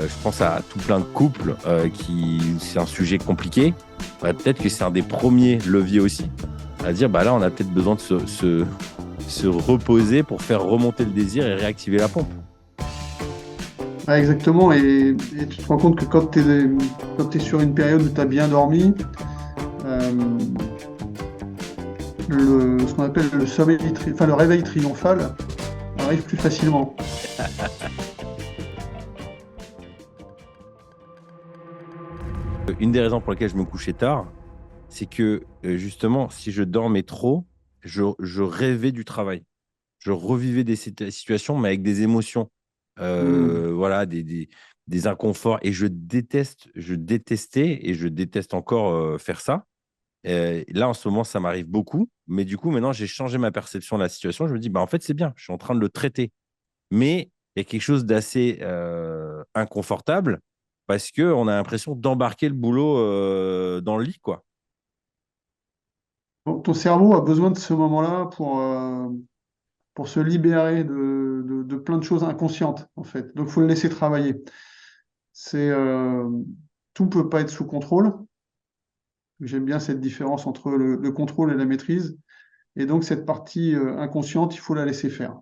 Je pense à tout plein de couples c'est un sujet compliqué. Peut-être que c'est un des premiers leviers aussi. À dire, là, on a peut-être besoin de se reposer pour faire remonter le désir et réactiver la pompe. Ouais, exactement. Et tu te rends compte que quand tu es sur une période où tu as bien dormi, euh, ce qu'on appelle le réveil triomphal arrive plus facilement. Une des raisons pour lesquelles je me couchais tard, c'est que justement, si je dormais trop, je rêvais du travail. Je revivais des situations, mais avec des émotions, Hmm. voilà, des inconforts. Et je détestais, et je déteste encore faire ça. Là, en ce moment, ça m'arrive beaucoup. Mais du coup, maintenant, j'ai changé ma perception de la situation. Je me dis, en fait, c'est bien, je suis en train de le traiter. Mais il y a quelque chose d'assez inconfortable parce qu'on a l'impression d'embarquer le boulot dans le lit, quoi. Bon, ton cerveau a besoin de ce moment-là pour se libérer de plein de choses inconscientes, en fait. Donc, il faut le laisser travailler. C'est, tout ne peut pas être sous contrôle. J'aime bien cette différence entre le contrôle et la maîtrise. Et donc, cette partie inconsciente, il faut la laisser faire.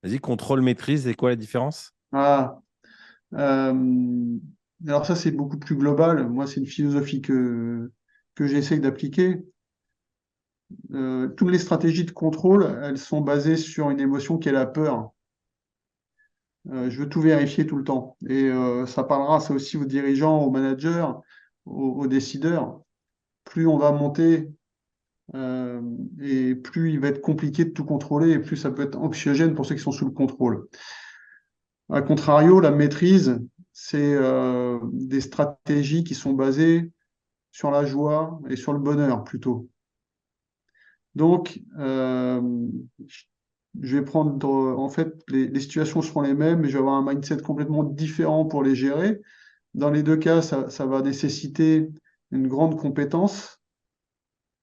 Vas-y, contrôle, maîtrise, c'est quoi la différence? Ah, euh, alors ça, c'est beaucoup plus global. Moi, c'est une philosophie que j'essaye d'appliquer. Toutes les stratégies de contrôle, elles sont basées sur une émotion qui est la peur. Je veux tout vérifier tout le temps. Et ça parlera ça aussi aux dirigeants, aux managers, aux décideurs. Plus on va monter euh, et plus il va être compliqué de tout contrôler et plus ça peut être anxiogène pour ceux qui sont sous le contrôle. A contrario, la maîtrise, c'est des stratégies qui sont basées sur la joie et sur le bonheur plutôt. Donc, je vais prendre, en fait, les situations seront les mêmes, mais je vais avoir un mindset complètement différent pour les gérer. Dans les deux cas, ça va nécessiter une grande compétence,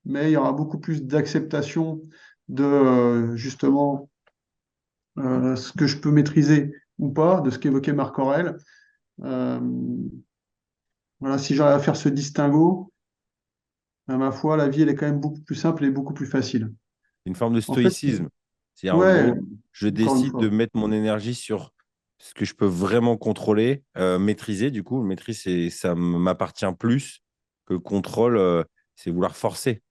mais il y aura beaucoup plus d'acceptation de justement ce que je peux maîtriser ou pas, de ce qu'évoquait Marc Aurèle. Euh, voilà, si j'arrive à faire ce distinguo, à ma foi, la vie, elle est quand même beaucoup plus simple et beaucoup plus facile. Une forme de En fait, stoïcisme. C'est-à-dire, en ouais, gros, je encore une décide de fois. mettre mon énergie sur ce que je peux vraiment contrôler, maîtriser. Du coup, le maîtrise, ça m'appartient plus que le contrôle, c'est vouloir forcer.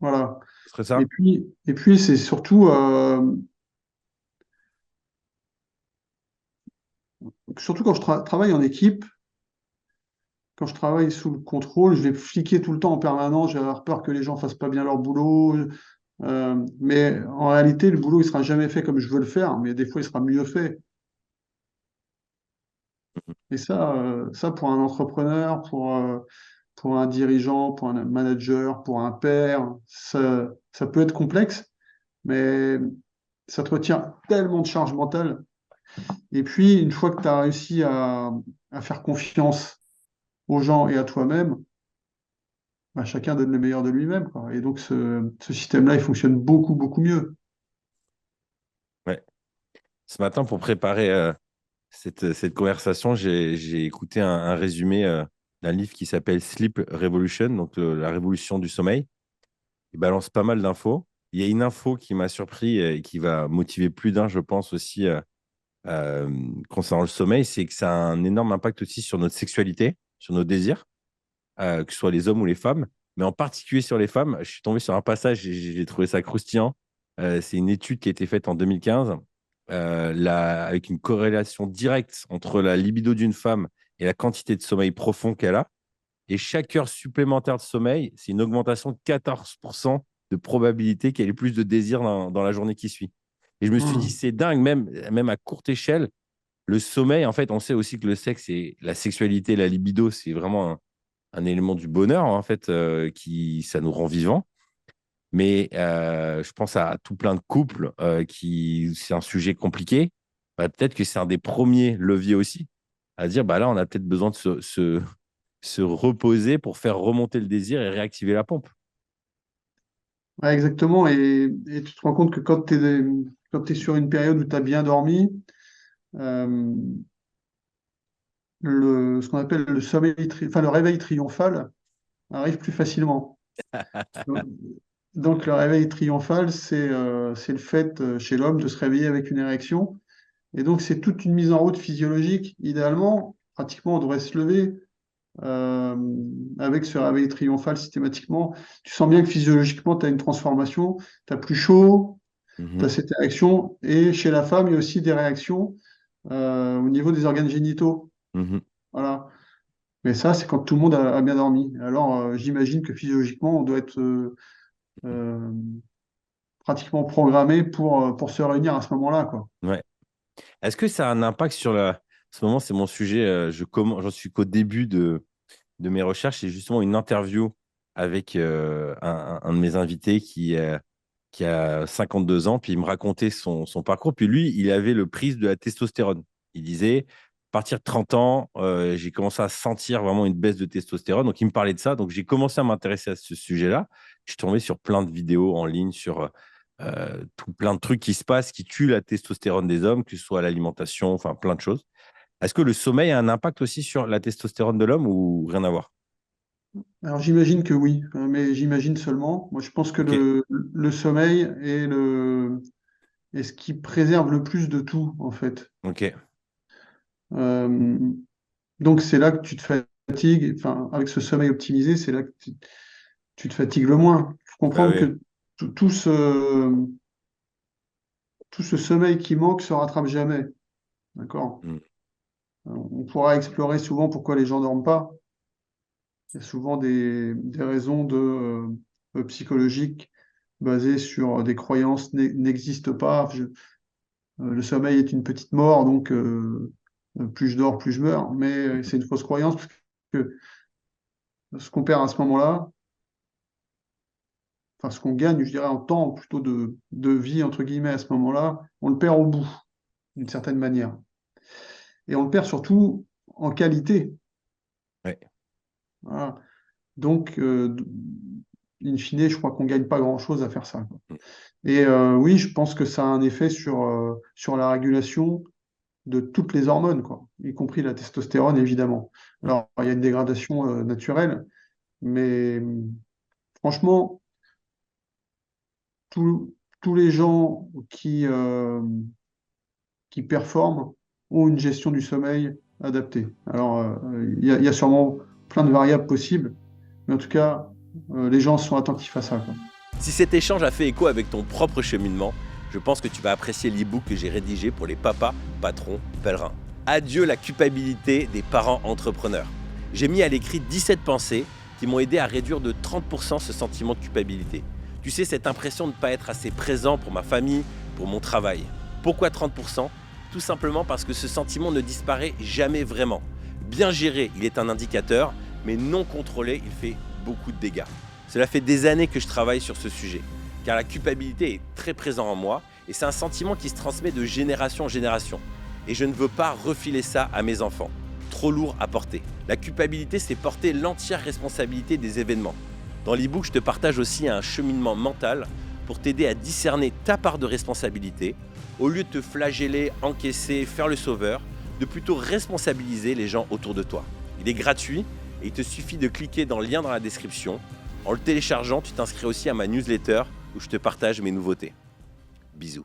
Voilà. Ce serait ça? Et puis c'est surtout quand je travaille en équipe, quand je travaille sous le contrôle, je vais fliquer tout le temps en permanence, j'ai avoir peur que les gens fassent pas bien leur boulot. Mais en réalité, le boulot, il sera jamais fait comme je veux le faire, mais des fois, il sera mieux fait. Et ça pour un entrepreneur, pour un dirigeant, pour un manager, pour un père, ça peut être complexe, mais ça te retient tellement de charge mentale. Et puis, une fois que tu as réussi à faire confiance aux gens et à toi-même, bah, chacun donne le meilleur de lui-même, quoi. Et donc, ce système-là, il fonctionne beaucoup, beaucoup mieux. Ouais. Ce matin, pour préparer cette conversation, j'ai écouté un résumé d'un livre qui s'appelle Sleep Revolution, donc la révolution du sommeil. Il balance pas mal d'infos. Il y a une info qui m'a surpris et qui va motiver plus d'un, je pense aussi, euh, concernant le sommeil, c'est que ça a un énorme impact aussi sur notre sexualité, sur nos désirs, que ce soit les hommes ou les femmes. Mais en particulier sur les femmes, je suis tombé sur un passage et j'ai trouvé ça croustillant. C'est une étude qui a été faite en 2015 avec une corrélation directe entre la libido d'une femme et la quantité de sommeil profond qu'elle a. Et chaque heure supplémentaire de sommeil, c'est une augmentation de 14% de probabilité qu'elle ait plus de désir dans la journée qui suit. Et je me suis dit, Hmm. c'est dingue, même à courte échelle, le sommeil, en fait, on sait aussi que le sexe et la sexualité, la libido, c'est vraiment un élément du bonheur, en fait, ça nous rend vivants. Mais je pense à tout plein de couples c'est un sujet compliqué. Peut-être que c'est un des premiers leviers aussi à dire, là, on a peut-être besoin de se reposer pour faire remonter le désir et réactiver la pompe. Ouais, exactement. Et tu te rends compte que quand tu es sur une période où tu as bien dormi, euh, ce qu'on appelle le réveil triomphal arrive plus facilement. Donc, donc, le réveil triomphal, c'est le fait chez l'homme de se réveiller avec une érection. Et donc, c'est toute une mise en route physiologique. Idéalement, pratiquement, on devrait se lever euh, avec ce réveil triomphal systématiquement. Tu sens bien que physiologiquement, tu as une transformation, tu as plus chaud, tu as Mhm, cette érection. Et chez la femme, il y a aussi des réactions au niveau des organes génitaux. mhm. Voilà. Mais ça, c'est quand tout le monde a bien dormi. Alors, j'imagine que physiologiquement, on doit être euh, pratiquement programmé pour se réunir à ce moment-là, quoi. Ouais. Est-ce que ça a un impact sur la... En ce moment, c'est mon sujet. J'en suis qu'au début de mes recherches. C'est justement une interview avec un de mes invités qui a 52 ans. Puis il me racontait son parcours. Puis lui, il avait le prix de la testostérone. Il disait, à partir de 30 ans, j'ai commencé à sentir vraiment une baisse de testostérone. Donc il me parlait de ça. Donc j'ai commencé à m'intéresser à ce sujet-là. Je suis tombé sur plein de vidéos en ligne sur tout plein de trucs qui se passent, qui tuent la testostérone des hommes, que ce soit l'alimentation, enfin plein de choses. Est-ce que le sommeil a un impact aussi sur la testostérone de l'homme ou rien à voir? Alors, j'imagine que oui, mais j'imagine seulement. Moi, je pense que Ok, le sommeil est ce qui préserve le plus de tout, en fait. ok. Euh, donc, c'est là que tu te fatigues. Enfin, avec ce sommeil optimisé, c'est là que tu te fatigues le moins. Il faut Bah comprendre oui. que tout, tout ce sommeil qui manque se rattrape jamais. D'accord? Mm. On pourra explorer souvent pourquoi les gens dorment pas. Il y a souvent des raisons psychologiques basées sur des croyances n'existent pas. Le sommeil est une petite mort, donc plus je dors, plus je meurs. Mais c'est une fausse croyance parce que ce qu'on perd à ce moment-là, enfin ce qu'on gagne, je dirais, en temps plutôt de vie, entre guillemets, à ce moment-là, on le perd au bout, d'une certaine manière. Et on le perd surtout en qualité. Ouais. Voilà. Donc, in fine, je crois qu'on gagne pas grand-chose à faire ça, quoi. Mm. Et oui, je pense que ça a un effet sur la régulation de toutes les hormones, quoi, y compris la testostérone, évidemment. Mm. Alors, il y a une dégradation naturelle, mais franchement, tous les gens qui performent ont une gestion du sommeil adaptée. Alors, il y a sûrement plein de variables possibles, mais en tout cas, les gens sont attentifs à ça, quoi. Si cet échange a fait écho avec ton propre cheminement, je pense que tu vas apprécier l'e-book que j'ai rédigé pour les papas, patrons, pèlerins. Adieu la culpabilité des parents entrepreneurs. J'ai mis à l'écrit 17 pensées qui m'ont aidé à réduire de 30% ce sentiment de culpabilité. Tu sais, cette impression de ne pas être assez présent pour ma famille, pour mon travail. Pourquoi 30%? Tout simplement parce que ce sentiment ne disparaît jamais vraiment. Bien géré, il est un indicateur, mais non contrôlé, il fait beaucoup de dégâts. Cela fait des années que je travaille sur ce sujet, car la culpabilité est très présente en moi et c'est un sentiment qui se transmet de génération en génération. Et je ne veux pas refiler ça à mes enfants. Trop lourd à porter. La culpabilité, c'est porter l'entière responsabilité des événements. Dans l'e-book, je te partage aussi un cheminement mental pour t'aider à discerner ta part de responsabilité, au lieu de te flageller, encaisser, faire le sauveur, de plutôt responsabiliser les gens autour de toi. Il est gratuit et il te suffit de cliquer dans le lien dans la description. En le téléchargeant, tu t'inscris aussi à ma newsletter où je te partage mes nouveautés. Bisous.